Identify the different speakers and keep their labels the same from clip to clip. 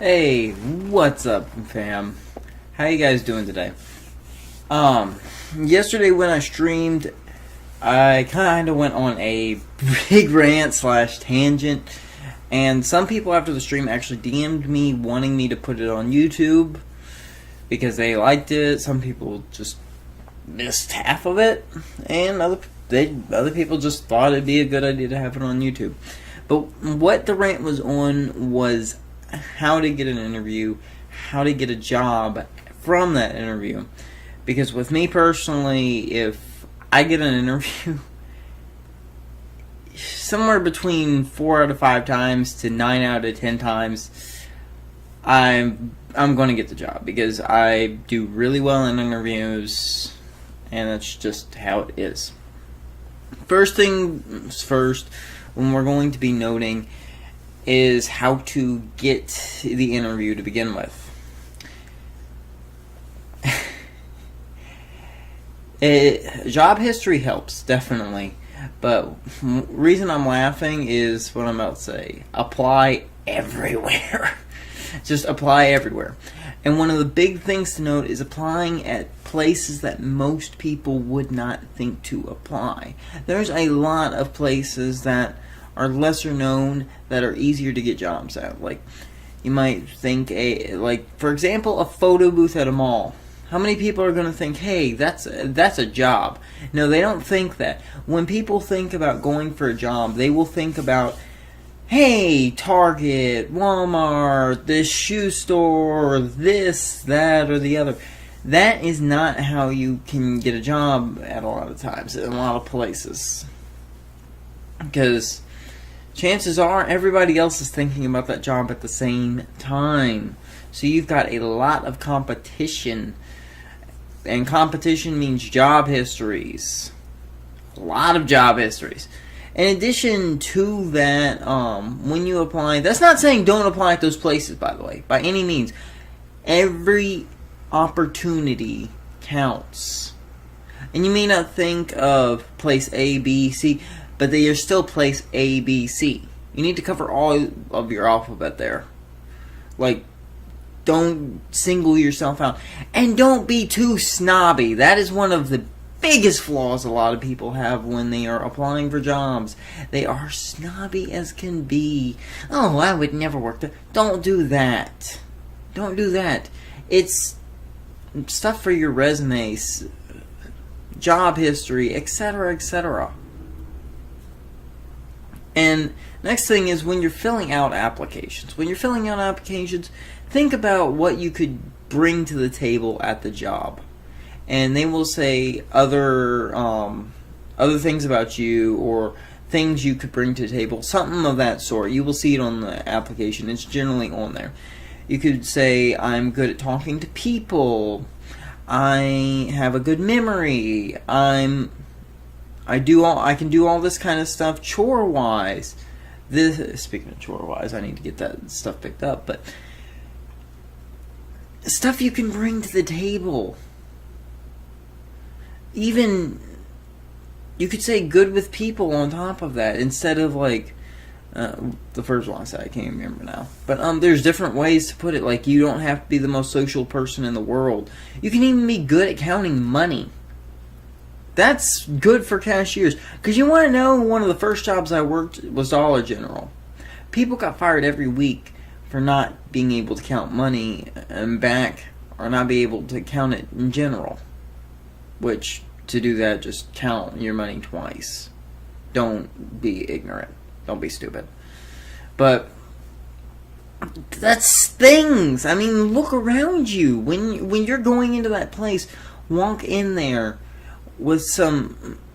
Speaker 1: Hey, what's up, fam? How you guys doing today? Yesterday when I streamed, I kind of went on a big rant slash tangent, and some people after the stream actually DM'd me wanting me to put it on YouTube because they liked it. Some people just missed half of it, and other people just thought it'd be a good idea to have it on YouTube. But what the rant was on was how to get an interview, how to get a job from that interview. Because with me personally, if I get an interview, somewhere between 4 out of 5 times to 9 out of 10 times, I'm going to get the job because I do really well in interviews, and that's just how it is. First things first, when we're going to be noting is how to get the interview to begin with. Job history helps, definitely. But reason I'm laughing is what I'm about to say. Apply everywhere. Just apply everywhere. And one of the big things to note is applying at places that most people would not think to apply. There's a lot of places that are lesser known that are easier to get jobs at. Like, you might think for example, a photo booth at a mall. How many people are going to think, hey, that's a job? No, they don't think that. When people think about going for a job, they will think about, hey, Target, Walmart, this shoe store, this, that, or the other. That is not how you can get a job at a lot of times, in a lot of places. Because chances are everybody else is thinking about that job at the same time. So you've got a lot of competition. And competition means job histories. A lot of job histories. In addition to that, when you apply, that's not saying don't apply at those places, by the way, by any means. Every opportunity counts. And you may not think of place A, B, C, but they are still place A, B, C. You need to cover all of your alphabet there. Like, don't single yourself out. And don't be too snobby. That is one of the biggest flaws a lot of people have when they are applying for jobs. They are snobby as can be. Oh, I would never work there. Don't do that. Don't do that. It's stuff for your resumes, job history, etc., etc. And next thing is when you're filling out applications. Think about what you could bring to the table at the job. And they will say other things about you or things you could bring to the table, something of that sort. You will see it on the application. It's generally on there. You could say, I'm good at talking to people. I have a good memory. I can do all this kind of stuff chore-wise. Speaking of chore-wise, I need to get that stuff picked up, but stuff you can bring to the table. Even, you could say good with people on top of that, instead of the first one I said, I can't remember now. But there's different ways to put it. Like, you don't have to be the most social person in the world. You can even be good at counting money. That's good for cashiers. Because you want to know, one of the first jobs I worked was Dollar General. People got fired every week for not being able to count money and back, or not be able to count it in general. Which, to do that, just count your money twice. Don't be ignorant. Don't be stupid. But that's things. I mean, look around you. When you're going into that place, walk in there with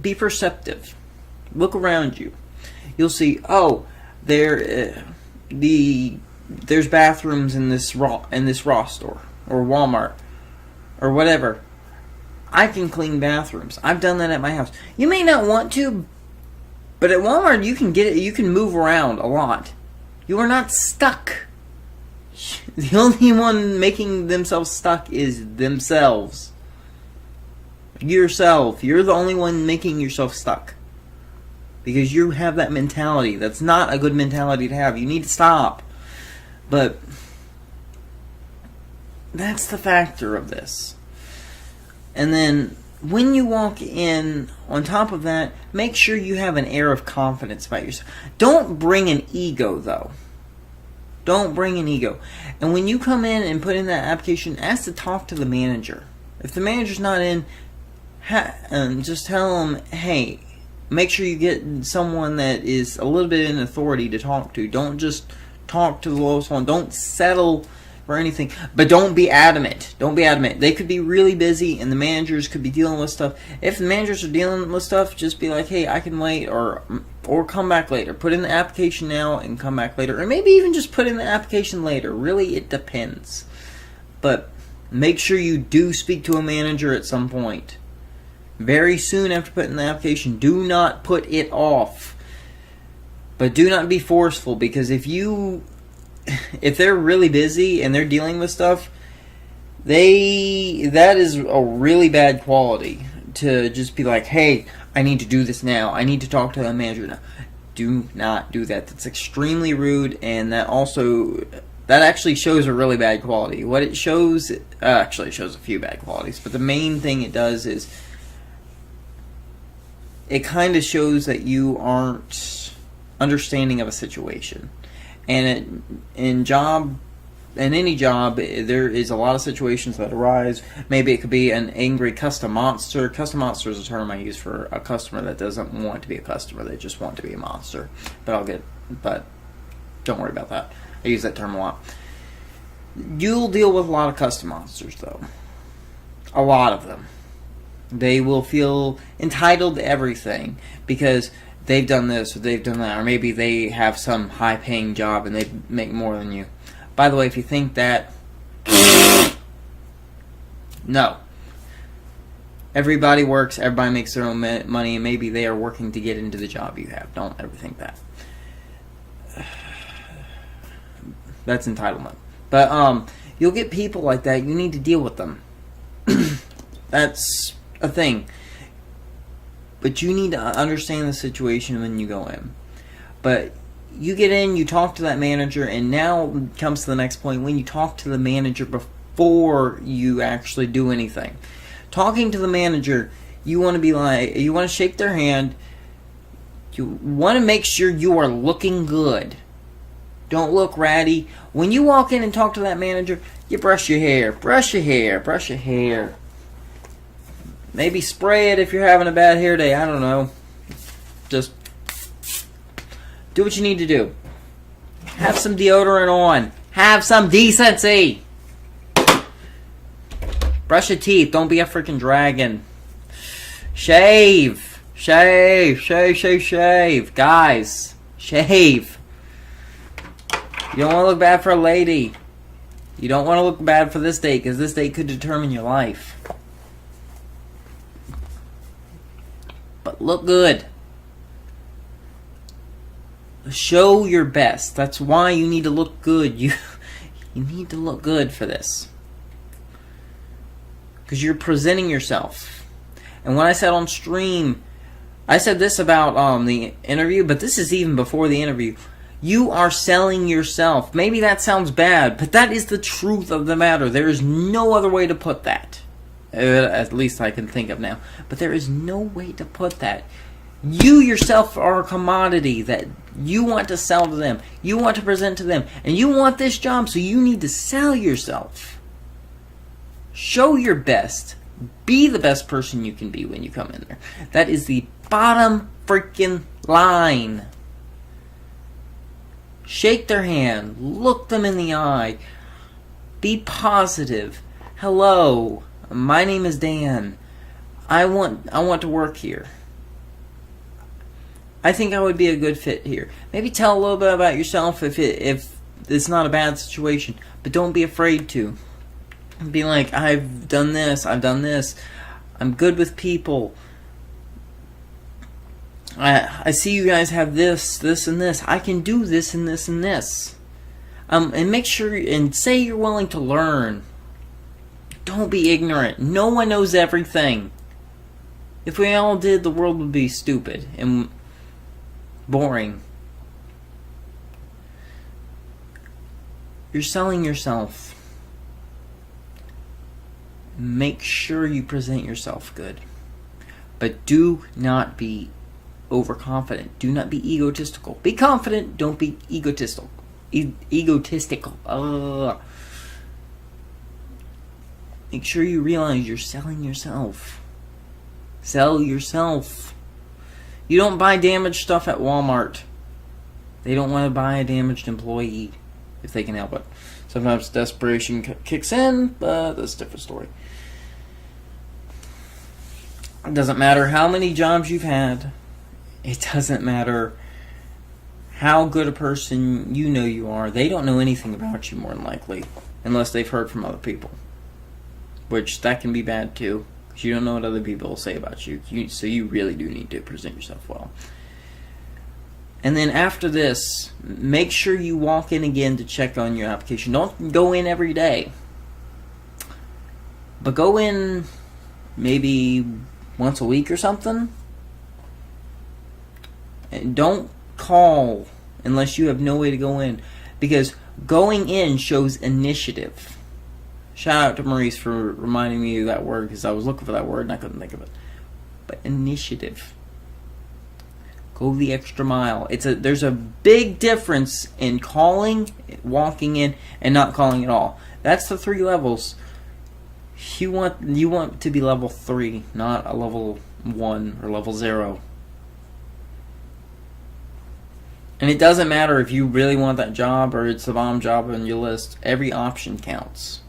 Speaker 1: be perceptive. Look around you. You'll see, oh, there's bathrooms in this Ross store or Walmart or whatever. I can clean bathrooms. I've done that at my house. You may not want to, but at Walmart you can get it. You can move around a lot. You are not stuck. The only one making themselves stuck is themselves. Yourself. You're the only one making yourself stuck. Because you have that mentality. That's not a good mentality to have. You need to stop. But That's the factor of this. And then when you walk in, on top of that, make sure you have an air of confidence about yourself. Don't bring an ego, though. Don't bring an ego. And when you come in and put in that application, ask to talk to the manager. If the manager's not in, just tell them, hey, make sure you get someone that is a little bit in authority to talk to. Don't just talk to the lowest one. Don't settle for anything. But don't be adamant. Don't be adamant. They could be really busy and the managers could be dealing with stuff. If the managers are dealing with stuff, just be like, hey, I can wait, or come back later. Put in the application now and come back later. Or maybe even just put in the application later. Really, it depends. But make sure you do speak to a manager at some point. Very soon after putting the application. Do not put it off. But do not be forceful, because if they're really busy and they're dealing with stuff, that is a really bad quality. To just be like, hey, I need to do this now. I need to talk to the manager now. Do not do that. That's extremely rude, and that actually shows a really bad quality. What it shows, actually it shows a few bad qualities, but the main thing it does is it kind of shows that you aren't understanding of a situation. And in any job, there is a lot of situations that arise. Maybe it could be an angry custom monster. Custom monster is a term I use for a customer that doesn't want to be a customer. They just want to be a monster. But don't worry about that. I use that term a lot. You'll deal with a lot of custom monsters, though. A lot of them. They will feel entitled to everything because they've done this or they've done that, or maybe they have some high-paying job and they make more than you. By the way, if you think that, no. Everybody works, everybody makes their own money, and maybe they are working to get into the job you have. Don't ever think that. That's entitlement. But you'll get people like that. You need to deal with them. That's a thing. But you need to understand the situation when you go in. But you get in, you talk to that manager, and now comes to the next point. When you talk to the manager before you actually do anything. Talking to the manager, you want to shake their hand. You want to make sure you are looking good. Don't look ratty. When you walk in and talk to that manager, you brush your hair. Brush your hair. Brush your hair. Maybe spray it if you're having a bad hair day. I don't know. Just do what you need to do. Have some deodorant on. Have some decency. Brush your teeth. Don't be a freaking dragon. Shave. Shave. Shave, shave, shave. Guys, shave. You don't want to look bad for a lady. You don't want to look bad for this date, because this date could determine your life. But look good. Show your best. That's why you need to look good. You need to look good for this. Because you're presenting yourself. And when I said on stream, I said this about the interview, but this is even before the interview. You are selling yourself. Maybe that sounds bad, but that is the truth of the matter. There is no other way to put that. At least I can think of now. But there is no way to put that. You yourself are a commodity that you want to sell to them. You want to present to them. And you want this job, so you need to sell yourself. Show your best. Be the best person you can be when you come in there. That is the bottom freaking line. Shake their hand. Look them in the eye. Be positive. Hello. My name is Dan. I want to work here. I think I would be a good fit here. Maybe tell a little bit about yourself if it's not a bad situation, but don't be afraid to. Be like, I've done this, I'm good with people. I see you guys have this, and this. I can do this and this and this. And make sure and say you're willing to learn. Don't be ignorant. No one knows everything. If we all did, the world would be stupid and boring. You're selling yourself. make sure you present yourself good. But do not be overconfident. Do not be egotistical. Be confident, don't be egotistical. Egotistical. Make sure you realize you're selling yourself. Sell yourself. You don't buy damaged stuff at Walmart. They don't want to buy a damaged employee if they can help it. Sometimes desperation kicks in, but that's a different story. It doesn't matter how many jobs you've had. It doesn't matter how good a person you know you are. They don't know anything about you, more than likely, unless they've heard from other people. Which, that can be bad too, because you don't know what other people will say about you. So you really do need to present yourself well. And then after this, make sure you walk in again to check on your application. Don't go in every day. But go in maybe once a week or something. And don't call unless you have no way to go in. Because going in shows initiative. Shout out to Maurice for reminding me of that word, because I was looking for that word and I couldn't think of it. But initiative. Go the extra mile. There's a big difference in calling, walking in, and not calling at all. That's the 3 levels. You want to be level 3, not a level 1 or level 0. And it doesn't matter if you really want that job or it's the bomb job on your list. Every option counts.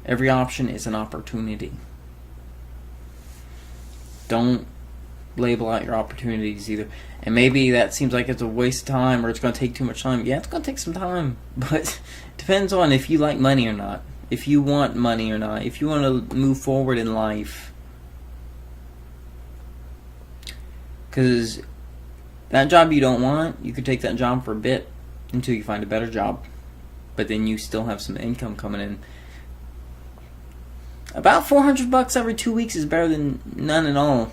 Speaker 1: Every option is an opportunity. Don't label out your opportunities either. And maybe that seems like it's a waste of time or it's going to take too much time. Yeah, it's going to take some time. But it depends on if you like money or not. If you want money or not. If you want to move forward in life. Because that job you don't want, you could take that job for a bit until you find a better job. But then you still have some income coming in. About $400 every 2 weeks is better than none at all.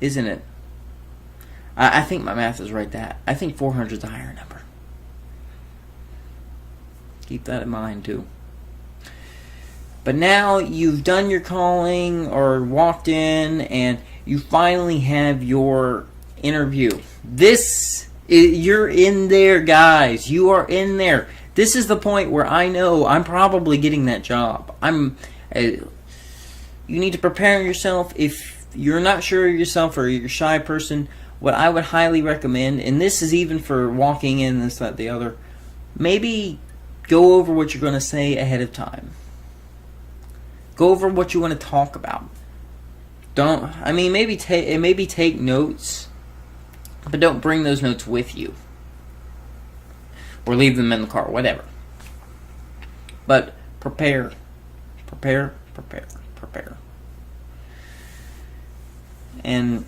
Speaker 1: Isn't it? I think my math is right that. I think 400 is a higher number. Keep that in mind too. But now you've done your calling or walked in and you finally have your interview. You're in there, guys. You are in there. This is the point where I know I'm probably getting that job. You need to prepare yourself. If you're not sure of yourself or you're a shy person, what I would highly recommend, and this is even for walking in, this, that, the other, maybe go over what you're going to say ahead of time. Go over what you want to talk about. Maybe take notes, but don't bring those notes with you. Or leave them in the car, whatever. But prepare. Prepare. And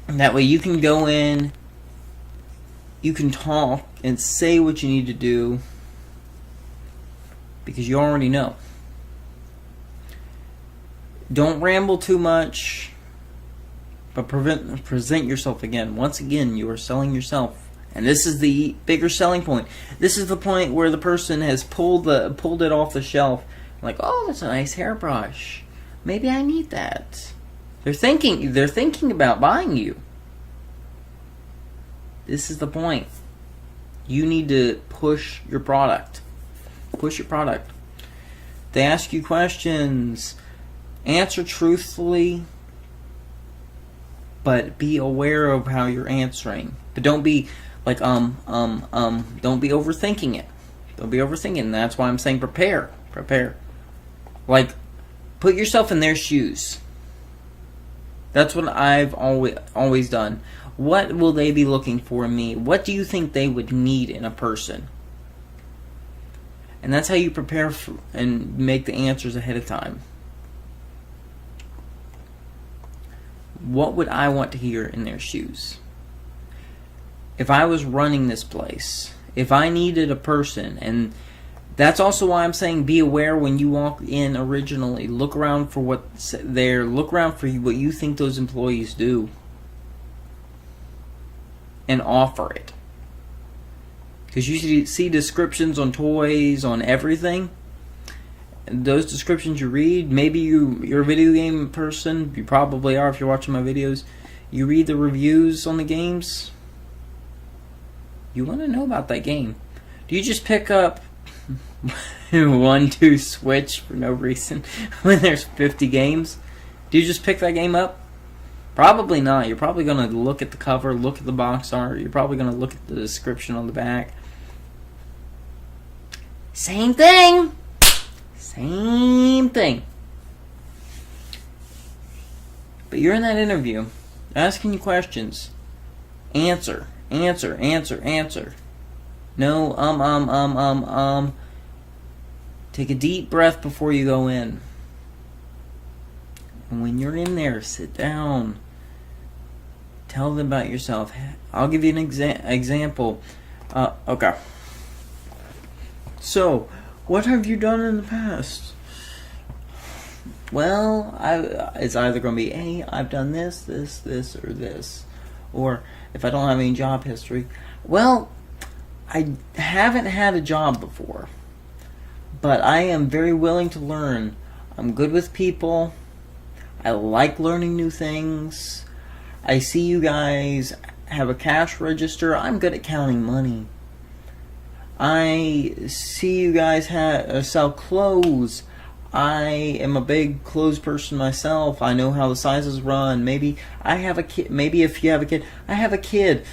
Speaker 1: that way you can go in, you can talk and say what you need to do because you already know. Don't ramble too much, but present yourself again. Once again, you are selling yourself. And this is the bigger selling point. This is the point where the person has pulled it off the shelf. Like, oh, that's a nice hairbrush. Maybe I need that. They're thinking about buying you. This is the point. You need to push your product. Push your product. They ask you questions. Answer truthfully. But be aware of how you're answering. But don't be like, don't be overthinking it. Don't be overthinking. That's why I'm saying prepare. Prepare. Like, put yourself in their shoes. That's what I've always done. What will they be looking for in me? What do you think they would need in a person? And that's how you prepare and make the answers ahead of time. What would I want to hear in their shoes? If I was running this place, if I needed a person, and that's also why I'm saying be aware when you walk in originally. Look around for what's there. Look around for what you think those employees do. And offer it. Because you see descriptions on toys, on everything. those descriptions you read, maybe you're a video game person. You probably are if you're watching my videos. You read the reviews on the games. You want to know about that game. Do you just pick up 1-2 Switch for no reason when there's 50 games? Do you just pick that game up? Probably not. You're probably going to look at the cover, look at the box art. You're probably going to look at the description on the back. Same thing. Same thing. But you're in that interview, asking you questions. Answer. No, Take a deep breath before you go in. And when you're in there, sit down. Tell them about yourself. I'll give you an example. Okay. So, what have you done in the past? Well, it's either going to be, hey, I've done this, or this. Or, if I don't have any job history, well, I haven't had a job before. But I am very willing to learn. I'm good with people. I like learning new things. I see you guys have a cash register. I'm good at counting money. I see you guys sell clothes. I am a big clothes person myself. I know how the sizes run. Maybe I have a kid. Maybe if you have a kid, I have a kid.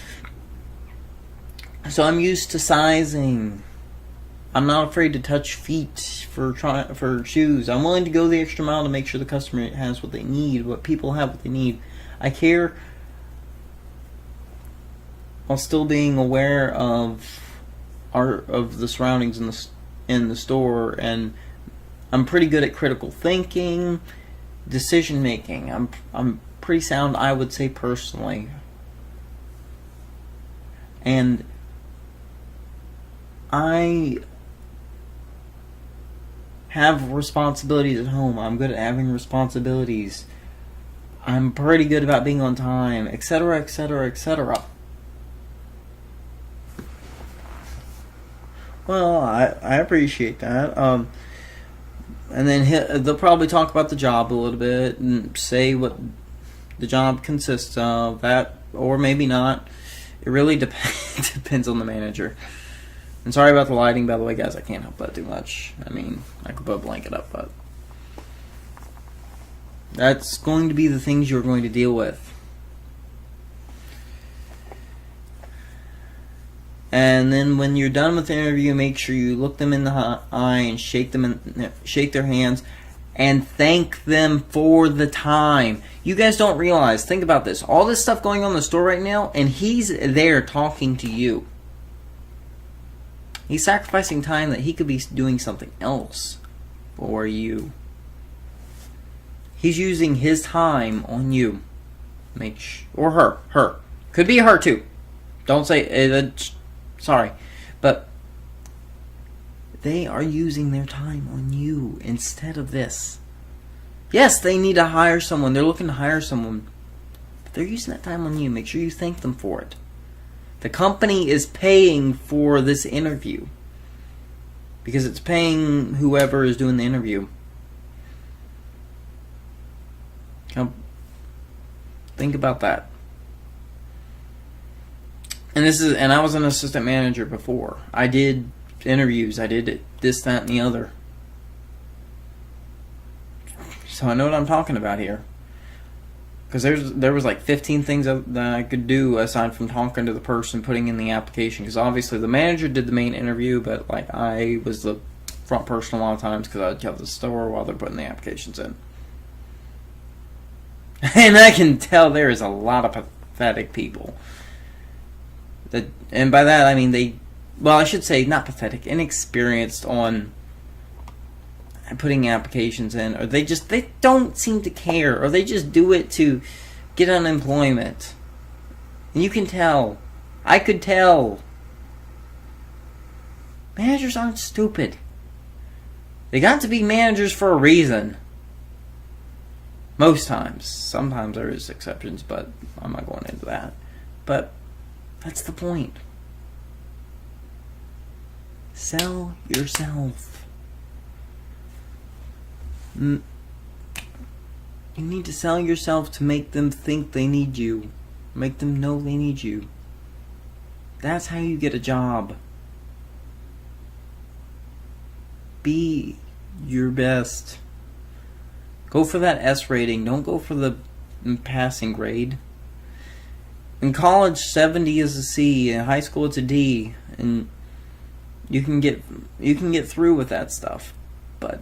Speaker 1: So I'm used to sizing. I'm not afraid to touch feet for shoes. I'm willing to go the extra mile to make sure the customer has what they need, what people have what they need. I care while still being aware of the surroundings in the store, and I'm pretty good at critical thinking, decision making. I'm pretty sound, I would say, personally. And I have responsibilities at home. I'm good at having responsibilities. I'm pretty good about being on time, etc., etc., etc. Well, I appreciate that. And then they'll probably talk about the job a little bit and say what the job consists of, that, or maybe not. It really depends on the manager. And sorry about the lighting, by the way, guys. I can't help that too much. I mean, I could put a blanket up, but that's going to be the things you're going to deal with. And then when you're done with the interview, make sure you look them in the eye and shake their hands and thank them for the time. You guys don't realize, think about this, all this stuff going on in the store right now, and he's there talking to you. He's sacrificing time that he could be doing something else for you. He's using his time on you. Or her. Could be her too. Don't say, sorry. But they are using their time on you instead of this. Yes, they need to hire someone. They're looking to hire someone. But they're using that time on you. Make sure you thank them for it. The company is paying for this interview because it's paying whoever is doing the interview. Think about that. And I was an assistant manager before. I did interviews. I did this, that, and the other. So I know what I'm talking about here. Because there was like 15 things that I could do aside from talking to the person, putting in the application. Because obviously the manager did the main interview, but like I was the front person a lot of times because I'd cover the store while they're putting the applications in. And I can tell there is a lot of pathetic people. And by that I mean I should say not pathetic, inexperienced on putting applications in, or they don't seem to care, or they just do it to get unemployment. And you can tell. I could tell. Managers aren't stupid. They got to be managers for a reason. Most times. Sometimes there is exceptions, but I'm not going into that. But that's the point. Sell yourself. You need to sell yourself to make them think they need you. Make them know they need you. That's how you get a job. Be your best. Go for that S rating. Don't go for the passing grade. In college, 70 is a C. In high school, it's a D. And you can get through with that stuff. But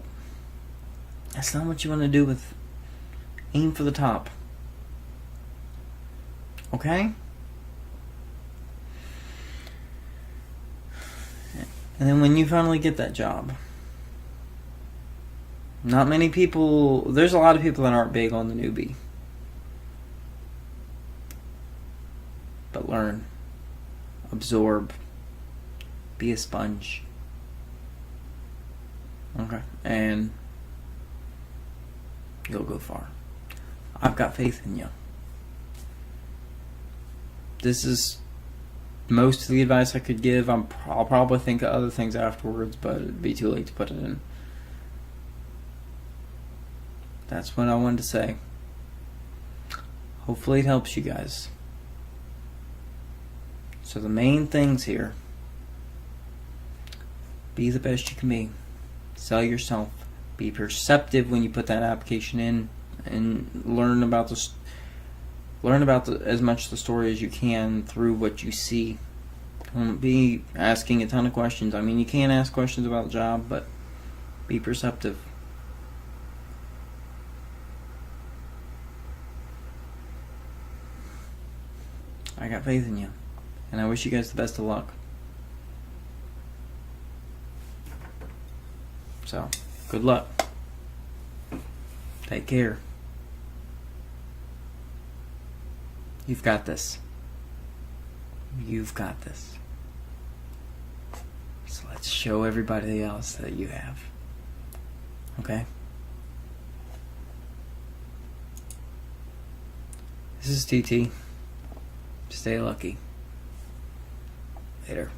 Speaker 1: that's not what you want to do with aim for the top. Okay? And then when you finally get that job, not many people, there's a lot of people that aren't big on the newbie. But learn, absorb, be a sponge. Okay? And you'll go far. I've got faith in you. This is most of the advice I could give. I'll probably think of other things afterwards, but it'd be too late to put it in. That's what I wanted to say. Hopefully it helps you guys. So the main things here: be the best you can be. Sell yourself. Be perceptive when you put that application in, and learn about as much of the story as you can through what you see. Don't be asking a ton of questions. I mean, you can ask questions about the job, but be perceptive. I got faith in you, and I wish you guys the best of luck. So, good luck. Take care. You've got this. You've got this. So let's show everybody else that you have. Okay? This is TT. Stay lucky. Later.